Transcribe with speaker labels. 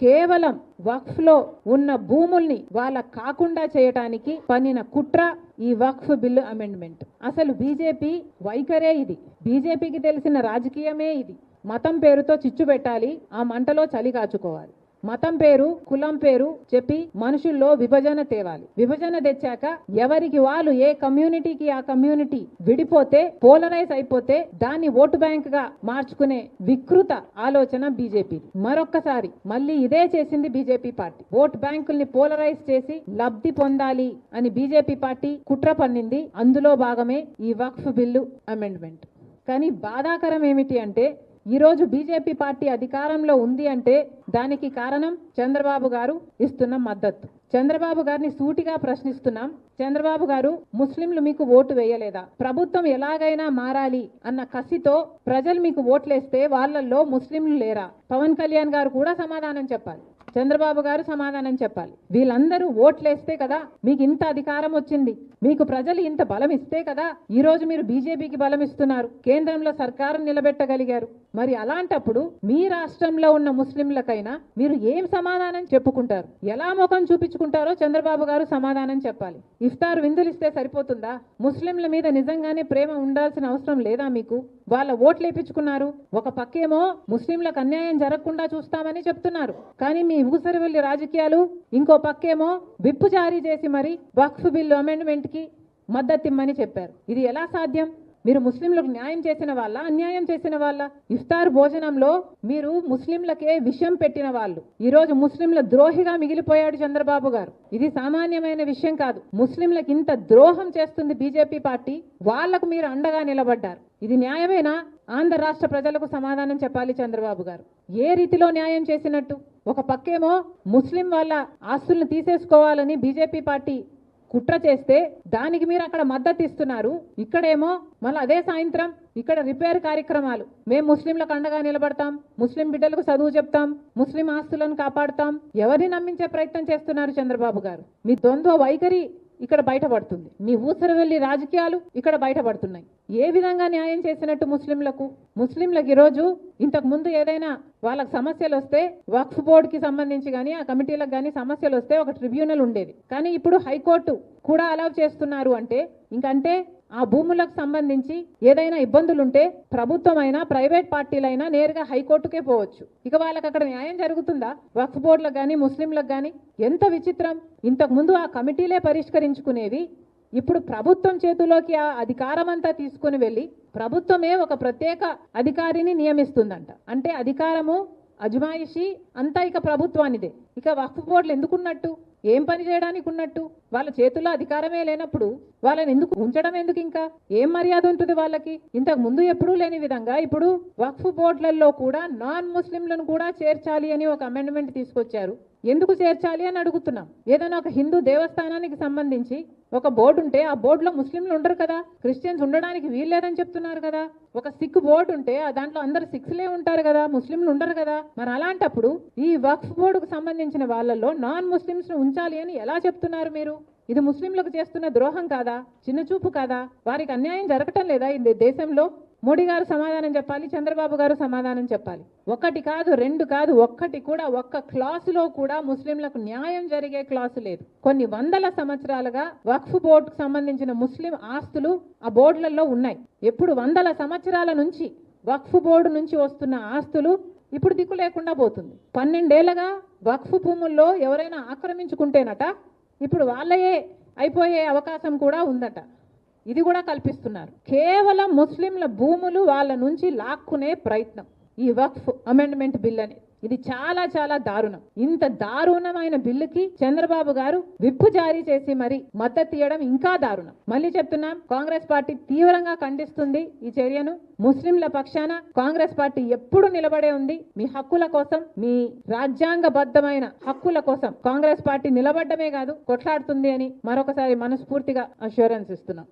Speaker 1: కేవలం వక్ఫ్ లో ఉన్న భూముల్ని వాళ్ళ కాకుండా చేయటానికి పన్నిన కుట్ర ఈ వక్ఫ్ బిల్లు అమెండ్మెంట్. అసలు బీజేపీ వైఖరే ఇది. బీజేపీకి తెలిసిన రాజకీయమే ఇది. మతం పేరుతో చిచ్చు పెట్టాలి, ఆ మంటలో చలి కాచుకోవాలి. మతం పేరు, కులం పేరు చెప్పి మనుషుల్లో విభజన తేవాలి. విభజన తెచ్చాక ఎవరికి వాళ్ళు ఏ కమ్యూనిటీకి ఆ కమ్యూనిటీ విడిపోతే, పోలరైజ్ అయిపోతే దాన్ని ఓటు బ్యాంక్ గా మార్చుకునే వికృత ఆలోచన బీజేపీ. మరొక్కసారి మళ్ళీ ఇదే చేసింది బీజేపీ పార్టీ. ఓట్ బ్యాంకుల్ని పోలరైజ్ చేసి లబ్ధి పొందాలి అని బీజేపీ పార్టీ కుట్ర పన్నింది. అందులో భాగమే ఈ వక్ఫ్ బిల్లు అమెండ్మెంట్. కానీ బాధాకరం ఏమిటి అంటే, ఈరోజు బీజేపీ పార్టీ అధికారంలో ఉంది అంటే దానికి కారణం చంద్రబాబు గారు ఇస్తున్న మద్దతు. చంద్రబాబు గారిని సూటిగా ప్రశ్నిస్తున్నాం. చంద్రబాబు గారు, ముస్లింలు మీకు ఓటు వేయలేదా? ప్రభుత్వం ఎలాగైనా మారాలి అన్న కసితో ప్రజలు మీకు ఓట్లేస్తే వాళ్ళల్లో ముస్లింలు లేరా? పవన్ కళ్యాణ్ గారు కూడా సమాధానం చెప్పాలి. చంద్రబాబు గారు సమాధానం చెప్పాలి. వీళ్ళందరూ ఓట్లేస్తే కదా మీకు ఇంత అధికారం వచ్చింది, మీకు ప్రజలు ఇంత బలం ఇస్తే కదా ఈ రోజు మీరు బీజేపీకి బలం ఇస్తున్నారు, కేంద్రంలో సర్కారు నిలబెట్టగలిగారు. మరి అలాంటప్పుడు మీ రాష్ట్రంలో ఉన్న ముస్లింలకైనా మీరు ఏం సమాధానం చెప్పుకుంటారు? ఎలా ముఖం చూపించుకుంటారో చంద్రబాబు గారు సమాధానం చెప్పాలి. ఇఫ్తార్ విందులు ఇస్తే సరిపోతుందా? ముస్లింల మీద నిజంగానే ప్రేమ ఉండాల్సిన అవసరం లేదా మీకు? వాళ్ళ ఓట్లు వేయించుకున్నారు. ఒక పక్కేమో ముస్లింలకు అన్యాయం జరగకుండా చూస్తామని చెప్తున్నారు, కానీ మీ ఊసరవెల్లి రాజకీయాలు ఇంకో పక్కేమో విప్పు జారీ చేసి మరి వక్ఫ్ బిల్లు అమెండ్మెంట్ కి మద్దతు ఇమ్మని చెప్పారు. ఇది ఎలా సాధ్యం? మీరు ముస్లింలకు న్యాయం చేసిన వాళ్ళ, అన్యాయం చేసిన వాళ్ళ? ఇఫ్తార్ భోజనంలో మీరు ముస్లింలకే విషయం పెట్టిన వాళ్ళు. ఈ రోజు ముస్లింల ద్రోహిగా మిగిలిపోయాడు చంద్రబాబు గారు. ఇది సామాన్యమైన విషయం కాదు. ముస్లింలకు ఇంత ద్రోహం చేస్తుంది బీజేపీ పార్టీ, వాళ్లకు మీరు అండగా నిలబడ్డారు. ఇది న్యాయమేనా? ఆంధ్ర రాష్ట్ర ప్రజలకు సమాధానం చెప్పాలి చంద్రబాబు గారు. ఏ రీతిలో న్యాయం చేసినట్టు? ఒక పక్కేమో ముస్లిం వాళ్ళ ఆస్తులను తీసేసుకోవాలని బీజేపీ పార్టీ కుట్ర చేస్తే దానికి మీరు అక్కడ మద్దతు ఇస్తున్నారు. ఇక్కడేమో మళ్ళీ అదే సాయంత్రం ఇక్కడ రిపేర్ కార్యక్రమాలు, మేము ముస్లింలకు అండగా నిలబడతాం, ముస్లిం బిడ్డలకు చదువు చెప్తాం, ముస్లిం ఆస్తులను కాపాడుతాం. ఎవరిని నమ్మించే ప్రయత్నం చేస్తున్నారు చంద్రబాబు గారు? మీ ద్వంద్వ వైఖరి ఇక్కడ బయటపడుతుంది. మీ ఊసరవెల్లి రాజకీయాలు ఇక్కడ బయటపడుతున్నాయి. ఏ విధంగా న్యాయం చేసినట్టు ముస్లింలకు? ముస్లింలకు ఈరోజు ఇంతకు ముందు ఏదైనా వాళ్ళకి సమస్యలు వస్తే వక్ఫ్ బోర్డుకి సంబంధించి కానీ ఆ కమిటీలకు కానీ సమస్యలు వస్తే ఒక ట్రిబ్యునల్ ఉండేది. కానీ ఇప్పుడు హైకోర్టు కూడా అలౌ చేస్తున్నారు అంటే ఇంకంటే ఆ భూములకు సంబంధించి ఏదైనా ఇబ్బందులుంటే ప్రభుత్వమైనా ప్రైవేట్ పార్టీలైనా నేరుగా హైకోర్టుకే పోవచ్చు. ఇక వాళ్ళకి అక్కడ న్యాయం జరుగుతుందా? వక్ఫ్ బోర్డులకు కానీ ముస్లింలకు కానీ ఎంత విచిత్రం! ఇంతకు ముందు ఆ కమిటీలే పరిష్కరించుకునేవి, ఇప్పుడు ప్రభుత్వం చేతిలోకి ఆ అధికారం అంతా తీసుకుని వెళ్ళి ప్రభుత్వమే ఒక ప్రత్యేక అధికారిని నియమిస్తుందంట. అంటే అధికారము, అజమాయిషీ అంతా ఇక ప్రభుత్వానిదే. ఇక వక్ఫ్ బోర్డులు ఎందుకున్నట్టు? ఏం పని చేయడానికి ఉన్నట్టు? వాళ్ళ చేతుల్లో అధికారమే లేనప్పుడు వాళ్ళని ఎందుకు ఉంచడం? ఎందుకు? ఇంకా ఏం మర్యాద ఉంటుంది వాళ్ళకి? ఇంతకు ముందు ఎప్పుడూ లేని విధంగా ఇప్పుడు వక్ఫ్ బోర్డులలో కూడా నాన్ ముస్లింలను కూడా చేర్చాలి అని ఒక అమెండ్మెంట్ తీసుకొచ్చారు. ఎందుకు చేర్చాలి అని అడుగుతున్నాం. ఏదైనా ఒక హిందూ దేవస్థానానికి సంబంధించి ఒక బోర్డు ఉంటే ఆ బోర్డులో ముస్లింలు ఉండరు కదా, క్రిస్టియన్స్ ఉండడానికి వీల్లేదని చెప్తున్నారు కదా. ఒక సిక్ బోర్డు ఉంటే దాంట్లో అందరు సిక్స్లే ఉంటారు కదా, ముస్లింలు ఉండరు కదా. మరి అలాంటప్పుడు ఈ వక్ఫ్ బోర్డుకు సంబంధించిన వాళ్ళల్లో నాన్ ముస్లింస్ ను ఉంచాలి అని ఎలా చెప్తున్నారు మీరు? ఇది ముస్లింలకు చేస్తున్న ద్రోహం కాదా? చిన్న చూపు కాదా? వారికి అన్యాయం జరగటం లేదా ఈ దేశంలో? మోడీ గారు సమాధానం చెప్పాలి, చంద్రబాబు గారు సమాధానం చెప్పాలి. ఒకటి కాదు, రెండు కాదు, ఒక్కటి కూడా ఒక్క క్లాసులో కూడా ముస్లింలకు న్యాయం జరిగే క్లాసు లేదు. కొన్ని వందల సంవత్సరాలుగా వక్ఫ్ బోర్డుకు సంబంధించిన ముస్లిం ఆస్తులు ఆ బోర్డులలో ఉన్నాయి. ఎప్పుడు వందల సంవత్సరాల నుంచి వక్ఫ్ బోర్డు నుంచి వస్తున్న ఆస్తులు ఇప్పుడు దిక్కు లేకుండా పోతుంది. 12 ఏళ్లుగా వక్ఫ్ భూముల్లో ఎవరైనా ఆక్రమించుకుంటేనట ఇప్పుడు వాళ్ళయే అయిపోయే అవకాశం కూడా ఉందట. ఇది కూడా కల్పిస్తున్నారు. కేవలం ముస్లింల భూములు వాళ్ళ నుంచి లాక్కునే ప్రయత్నం ఈ వక్ఫ్ అమెండ్మెంట్ బిల్ అని. ఇది చాలా చాలా దారుణం. ఇంత దారుణమైన బిల్లుకి చంద్రబాబు గారు విప్పు జారీ చేసి మరి మద్దతు ఇవ్వడం ఇంకా దారుణం. మళ్ళీ చెప్తున్నాం, కాంగ్రెస్ పార్టీ తీవ్రంగా ఖండిస్తుంది ఈ చర్యను. ముస్లింల పక్షాన కాంగ్రెస్ పార్టీ ఎప్పుడు నిలబడే ఉంది. మీ హక్కుల కోసం, మీ రాజ్యాంగబద్ధమైన హక్కుల కోసం కాంగ్రెస్ పార్టీ నిలబడ్డమే కాదు కొట్లాడుతుంది అని మరొకసారి మనస్ఫూర్తిగా అష్యూరెన్స్ ఇస్తున్నాం.